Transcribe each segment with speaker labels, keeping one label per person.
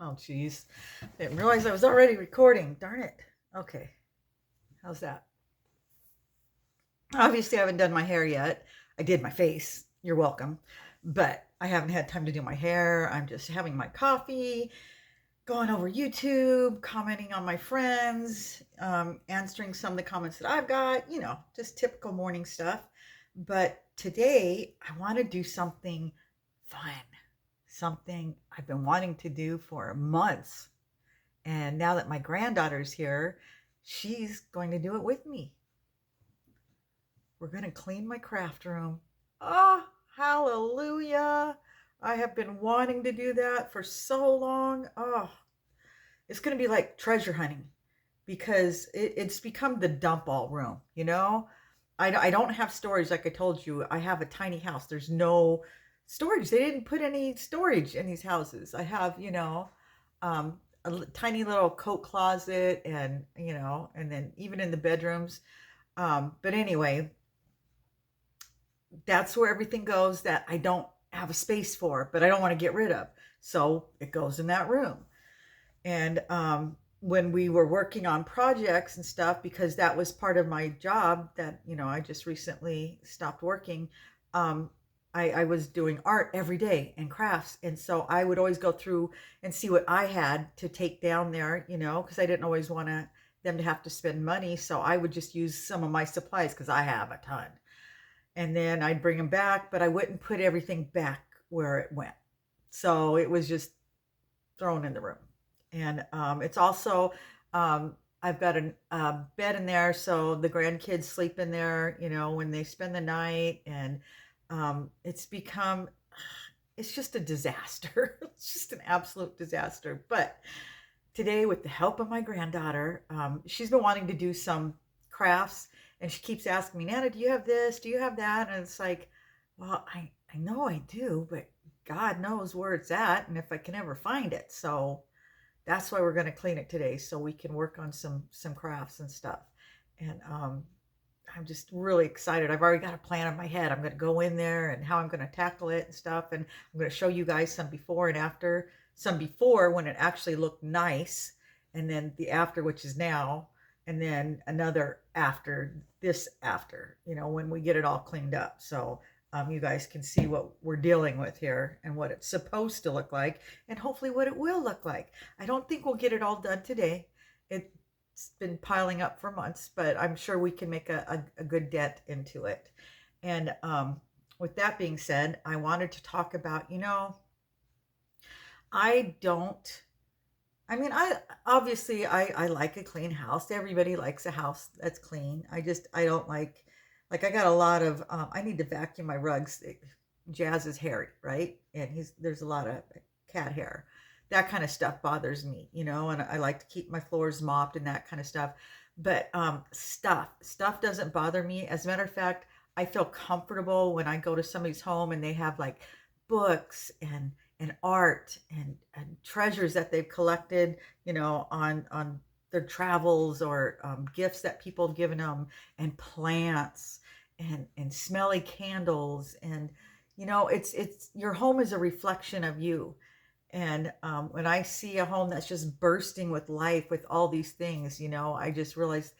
Speaker 1: Oh, geez. Didn't realize I was already recording. Darn it. Okay. How's that? Obviously, I haven't done my hair yet. I did my face. You're welcome. But I haven't had time to do my hair. I'm just having my coffee, going over YouTube, commenting on my friends, answering some of the comments that I've got, just typical morning stuff. But today, I want to do something fun, something I've been wanting to do for months. And now that my granddaughter's here, she's going to do it with me. We're going to clean my craft room. Oh, hallelujah. I have been wanting to do that for so long. Oh, it's going to be like treasure hunting because it's become the dump all room, I don't have storage like I told you. I have a tiny house. There's no storage. They didn't put any storage in these houses. I have, tiny little coat closet and then even in the bedrooms. But anyway, that's where everything goes that I don't have a space for, but I don't want to get rid of. So it goes in that room. And when we were working on projects and stuff, because that was part of my job that, I just recently stopped working, I was doing art every day and crafts. And so I would always go through and see what I had to take down there, because I didn't always want them to have to spend money. So I would just use some of my supplies because I have a ton. And then I'd bring them back, but I wouldn't put everything back where it went. So it was just thrown in the room. And it's also, I've got a bed in there, so the grandkids sleep in there, when they spend the night. And it's just a disaster. It's just an absolute disaster. But today, with the help of my granddaughter, she's been wanting to do some crafts, and she keeps asking me, Nana, do you have this? Do you have that? And it's like, well, I know I do, but God knows where it's at and if I can ever find it. So that's why we're going to clean it today so we can work on some crafts and stuff. And I'm just really excited. I've already got a plan in my head. I'm going to go in there and how I'm going to tackle it and stuff. And I'm going to show you guys some before and after. Some before when it actually looked nice, and then the after, which is now, and then another after this after, when we get it all cleaned up. So you guys can see what we're dealing with here and what it's supposed to look like, and hopefully what it will look like. I don't think we'll get it all done today. It's been piling up for months, but I'm sure we can make a good dent into it. And with that being said, I wanted to talk about, I don't I mean, I like a clean house. Everybody likes a house that's clean. I don't like I got a lot of I need to vacuum my rugs. Jazz is hairy, right? And there's a lot of cat hair. That kind of stuff bothers me, and I like to keep my floors mopped and that kind of stuff. But stuff doesn't bother me. As a matter of fact, I feel comfortable when I go to somebody's home and they have like books and art and treasures that they've collected, on their travels, or gifts that people have given them, and plants and smelly candles. And it's your home is a reflection of you. And when I see a home that's just bursting with life with all these things, I just realize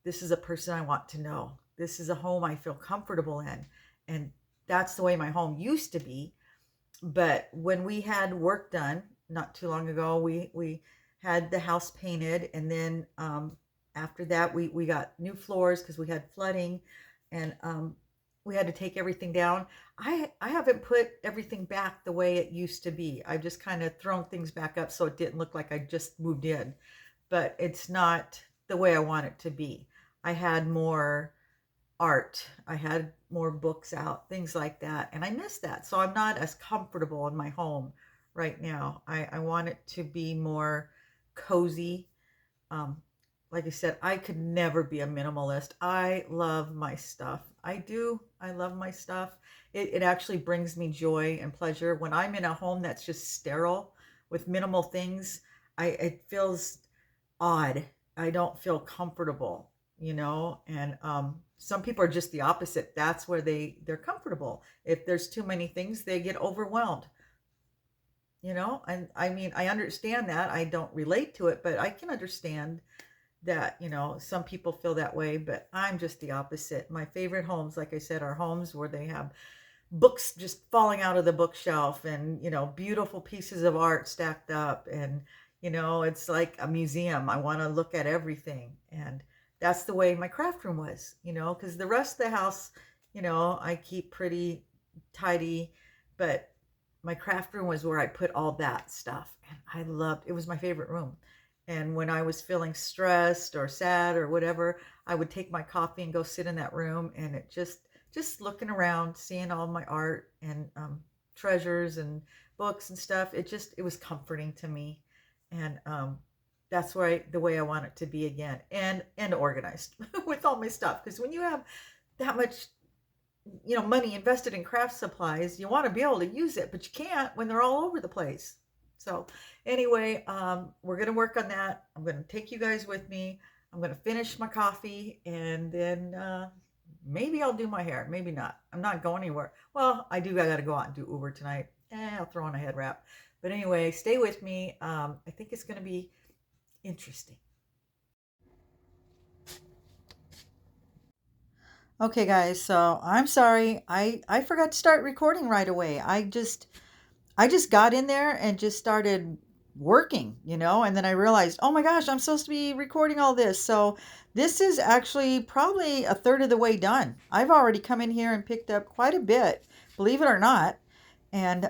Speaker 1: this is a person I want to know. This is a home I feel comfortable in. And that's the way my home used to be. But when we had work done not too long ago, we had the house painted, and then after that we got new floors because we had flooding, and we had to take everything down. I haven't put everything back the way it used to be. I've just kind of thrown things back up so it didn't look like I just moved in, but it's not the way I want it to be. I had more art. I had more books out, things like that. And I miss that. So I'm not as comfortable in my home right now. I want it to be more cozy. Um, like I said, I could never be a minimalist. I love my stuff. I do. I love my stuff. It actually brings me joy and pleasure. When I'm in a home that's just sterile with minimal things, it feels odd. I don't feel comfortable, and some people are just the opposite. That's where they're comfortable. If there's too many things, they get overwhelmed. And I mean, I understand that. I don't relate to it, but I can understand that, some people feel that way, but I'm just the opposite. My favorite homes, like I said, are homes where they have books just falling out of the bookshelf and, beautiful pieces of art stacked up. And, it's like a museum. I want to look at everything. And that's the way my craft room was, because the rest of the house, I keep pretty tidy, but my craft room was where I put all that stuff. And I loved it, was my favorite room. And when I was feeling stressed or sad or whatever, I would take my coffee and go sit in that room, and it just looking around, seeing all my art and treasures and books and stuff. It was comforting to me, and that's where the way I want it to be again, and organized with all my stuff. Because when you have that much, money invested in craft supplies, you want to be able to use it, but you can't when they're all over the place. So anyway, we're gonna work on that. I'm gonna take you guys with me. I'm gonna finish my coffee, and then maybe I'll do my hair. Maybe not. I'm not going anywhere. Well, I gotta go out and do Uber tonight. I'll throw on a head wrap. But anyway, stay with me. I think it's gonna be interesting. Okay, guys. So I'm sorry. I forgot to start recording right away. I just got in there and just started working, and then I realized, oh my gosh, I'm supposed to be recording all this. So this is actually probably a third of the way done. I've already come in here and picked up quite a bit, believe it or not. And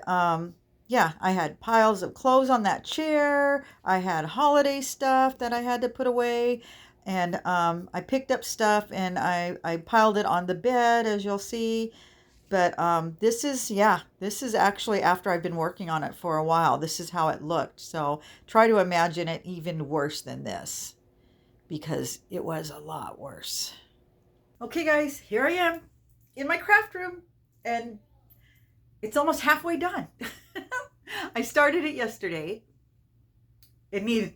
Speaker 1: yeah, I had piles of clothes on that chair. I had holiday stuff that I had to put away. And I picked up stuff and I piled it on the bed, as you'll see. But this is actually after I've been working on it for a while. This is how it looked. So try to imagine it even worse than this, because it was a lot worse. Okay, guys, here I am in my craft room, and it's almost halfway done. I started it yesterday. It needed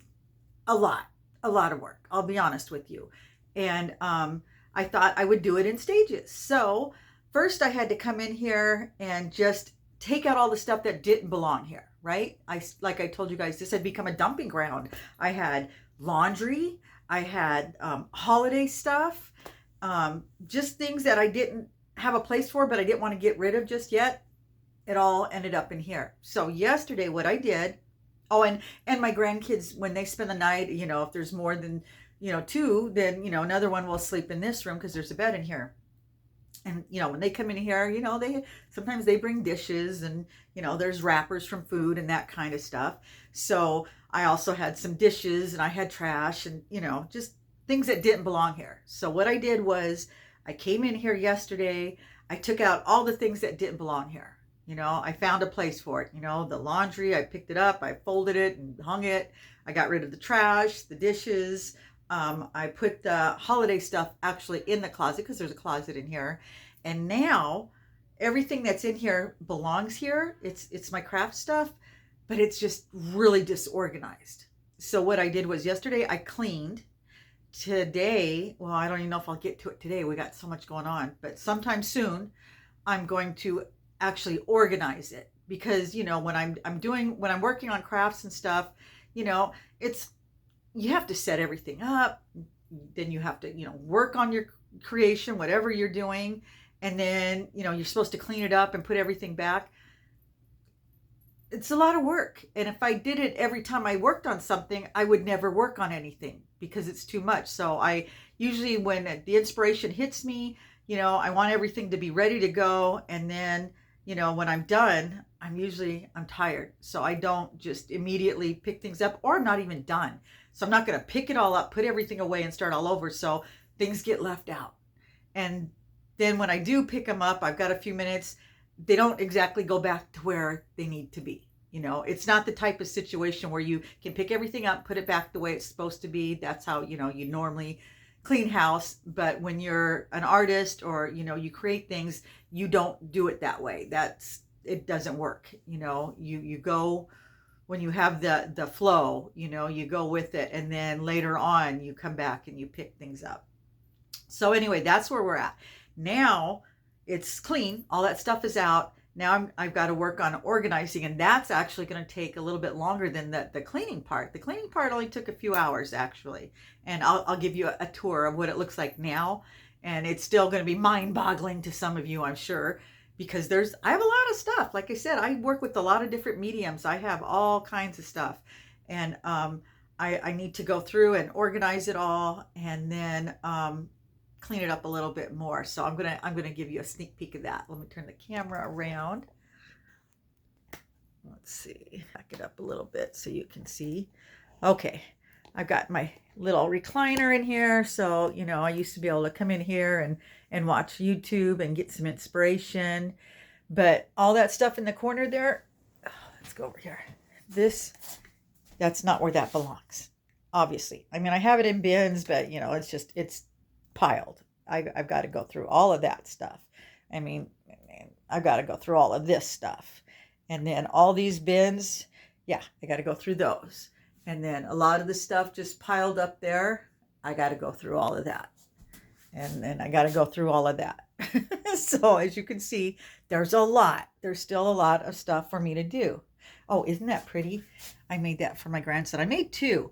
Speaker 1: a lot of work, I'll be honest with you. And I thought I would do it in stages. So first I had to come in here and just take out all the stuff that didn't belong here, right? Like I told you guys, this had become a dumping ground. I had laundry, I had holiday stuff, just things that I didn't have a place for, but I didn't want to get rid of just yet. It all ended up in here. So yesterday what I did, oh, and my grandkids, when they spend the night, if there's more than, two, then, another one will sleep in this room because there's a bed in here. And, when they come in here, sometimes they bring dishes and, there's wrappers from food and that kind of stuff. So I also had some dishes and I had trash and, just things that didn't belong here. So what I did was I came in here yesterday. I took out all the things that didn't belong here. I found a place for it. The laundry, I picked it up, I folded it and hung it. I got rid of the trash, the dishes. I put the holiday stuff actually in the closet because there's a closet in here. And now everything that's in here belongs here. It's my craft stuff, but it's just really disorganized. So what I did was yesterday I cleaned. Today, well, I don't even know if I'll get to it today. We got so much going on, but sometime soon I'm going to actually organize it, because when I'm working on crafts and stuff, it's, you have to set everything up, then you have to work on your creation, whatever you're doing, and then you're supposed to clean it up and put everything back. It's a lot of work, and if I did it every time I worked on something, I would never work on anything because it's too much. So I usually, when the inspiration hits me, I want everything to be ready to go, and then when I'm done, I'm tired. So I don't just immediately pick things up, or I'm not even done. So I'm not going to pick it all up, put everything away and start all over. So things get left out. And then when I do pick them up, I've got a few minutes. They don't exactly go back to where they need to be. It's not the type of situation where you can pick everything up, put it back the way it's supposed to be. That's how, you normally clean house. But when you're an artist or, you create things, you don't do it that way. It doesn't work. You go, when you have the flow, you go with it. And then later on you come back and you pick things up. So anyway, that's where we're at. Now it's clean. All that stuff is out. Now I've got to work on organizing, and that's actually going to take a little bit longer than the cleaning part. The cleaning part only took a few hours actually, and I'll give you a tour of what it looks like now, and it's still going to be mind-boggling to some of you, I'm sure, because I have a lot of stuff. Like I said, I work with a lot of different mediums. I have all kinds of stuff, and I need to go through and organize it all, and then clean it up a little bit more. So I'm gonna give you a sneak peek of that. Let me turn the camera around. Let's see, back it up a little bit so you can see. Okay, I've got my little recliner in here. So, you know, I used to be able to come in here and watch YouTube and get some inspiration. But all that stuff in the corner there, let's go over here. That's not where that belongs, obviously. I mean, I have it in bins, but, you know, it's piled. I've got to go through all of that stuff. I mean, I've got to go through all of this stuff. And then all these bins, yeah, I got to go through those. And then a lot of the stuff just piled up there, I got to go through all of that. And then I got to go through all of that. So as you can see, there's a lot. There's still a lot of stuff for me to do. Oh, isn't that pretty? I made that for my grandson. I made two.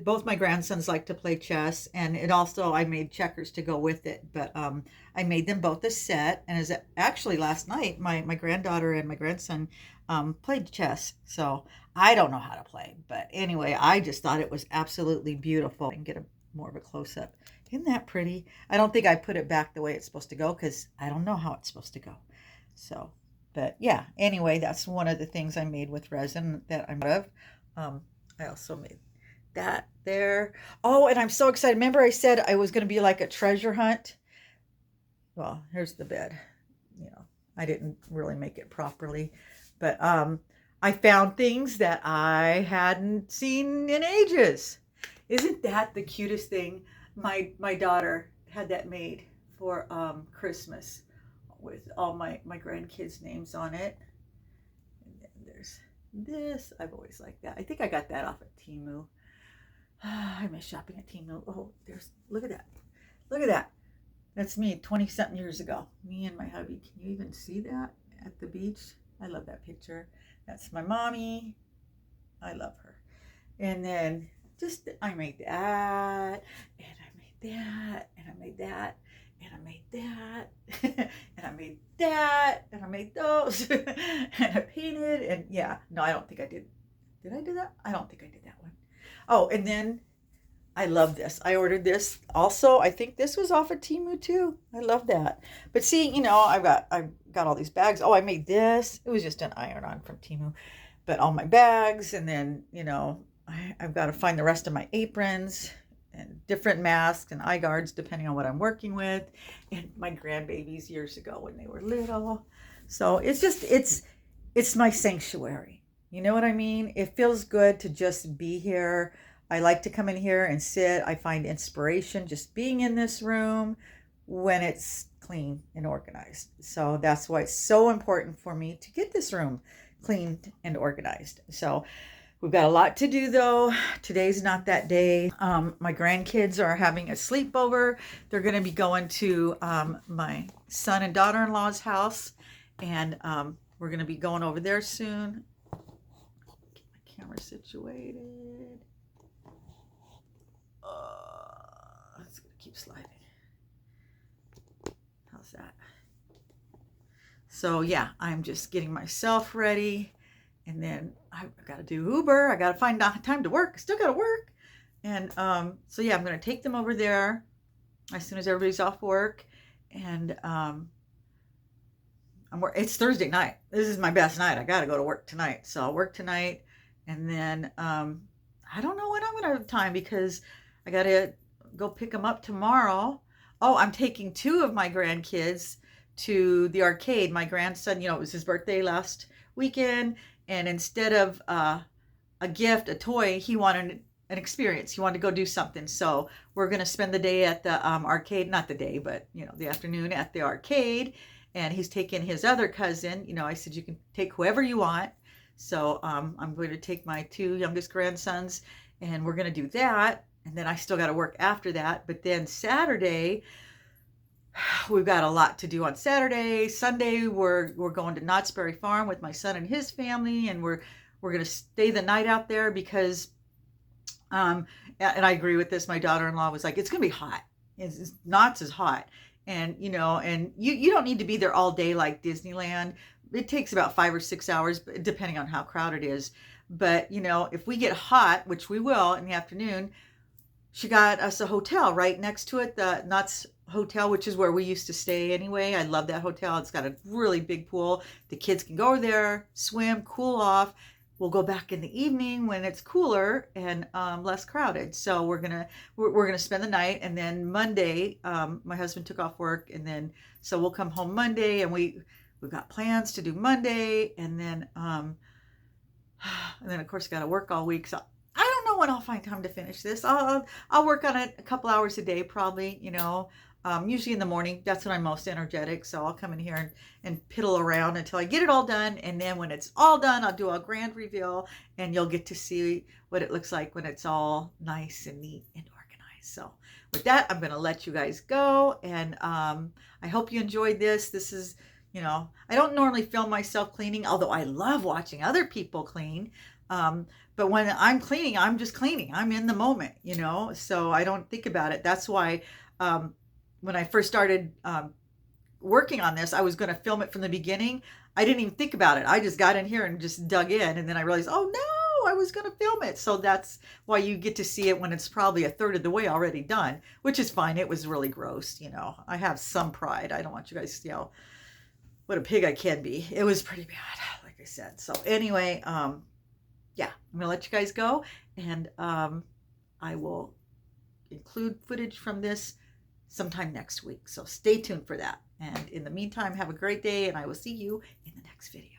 Speaker 1: Both my grandsons like to play chess, and I made checkers to go with it. But I made them both a set, and actually last night my granddaughter and my grandson played chess. So I don't know how to play, but anyway, I just thought it was absolutely beautiful. I can get more of a close up. Isn't that pretty? I don't think I put it back the way it's supposed to go because I don't know how it's supposed to go. So, but yeah. Anyway, that's one of the things I made with resin that I'm out of. I also made that there. Oh, and I'm so excited. Remember I said I was going to be like a treasure hunt? Well, here's the bed. You know, I didn't really make it properly, but I found things that I hadn't seen in ages. Isn't that the cutest thing? My daughter had that made for Christmas with all my grandkids' names on it. And then there's this. I've always liked that. I think I got that off at Temu. I miss shopping at Temu. Oh, look at that. Look at that. That's me 20-something years ago. Me and my hubby. Can you even see that at the beach? I love that picture. That's my mommy. I love her. And then I made that, and I made that, and I made that, and I made that, and I made that, and I made those, and I painted, and yeah. No, I don't think I did. Did I do that? I don't think I did that one. Oh, and then I love this. I ordered this also. I think this was off of Temu too. I love that. But see, you know, I've got all these bags. Oh, I made this. It was just an iron-on from Temu. But all my bags, and then, you know, I've got to find the rest of my aprons and different masks and eye guards depending on what I'm working with, and my grandbabies years ago when they were little. So it's my sanctuary. You know what I mean? It feels good to just be here. I like to come in here and sit. I find inspiration just being in this room when it's clean and organized. So that's why it's so important for me to get this room cleaned and organized. So we've got a lot to do though. Today's not that day. My grandkids are having a sleepover. They're going to be going to my son and daughter-in-law's house, and we're going to be going over there soon. Get my camera situated. It's going to keep sliding. How's that? So yeah, I'm just getting myself ready. And then I've got to do Uber. I got to find time to work. I still got to work. And so yeah, I'm going to take them over there as soon as everybody's off work. And it's Thursday night. This is my best night. I got to go to work tonight. So I'll work tonight. And then I don't know when I'm going to have time because I got to go pick them up tomorrow. Oh, I'm taking two of my grandkids to the arcade. My grandson, you know, it was his birthday last weekend. And instead of a gift, a toy, he wanted an experience. He wanted to go do something. So we're going to spend the day at the arcade, not the day, but, you know, the afternoon at the arcade. And he's taking his other cousin. You know, I said, you can take whoever you want. So I'm going to take my two youngest grandsons, and we're going to do that. And then I still got to work after that. But then Saturday, we've got a lot to do on Saturday. Sunday, we're going to Knott's Berry Farm with my son and his family, and we're gonna stay the night out there because um, and I agree with this. My daughter-in-law was like, "It's gonna be hot. Knott's is hot, and you don't need to be there all day like Disneyland. It takes about 5 or 6 hours, depending on how crowded it is. But if we get hot, which we will in the afternoon, she got us a hotel right next to it, the Knott's Hotel, which is where we used to stay anyway. I love that hotel. It's got a really big pool. The kids can go there, swim, cool off. We'll go back in the evening when it's cooler and less crowded. So we're gonna spend the night, and then Monday, my husband took off work, and then so we'll come home Monday, and we've got plans to do Monday, and then of course got to work all week. So I don't know when I'll find time to finish this. I'll work on it a couple hours a day probably. Usually in the morning. That's when I'm most energetic. So I'll come in here and piddle around until I get it all done. And then when it's all done, I'll do a grand reveal, and you'll get to see what it looks like when it's all nice and neat and organized. So with that, I'm going to let you guys go. And I hope you enjoyed this. This is, I don't normally film myself cleaning, although I love watching other people clean. But when I'm cleaning, I'm just cleaning. I'm in the moment, so I don't think about it. That's why when I first started working on this, I was going to film it from the beginning. I didn't even think about it. I just got in here and just dug in, and then I realized, oh no, I was going to film it. So that's why you get to see it when it's probably a third of the way already done, which is fine. It was really gross. I have some pride. I don't want you guys to see what a pig I can be. It was pretty bad, like I said. So anyway, yeah, I'm gonna let you guys go, and I will include footage from this sometime next week. So stay tuned for that. And in the meantime, have a great day, and I will see you in the next video.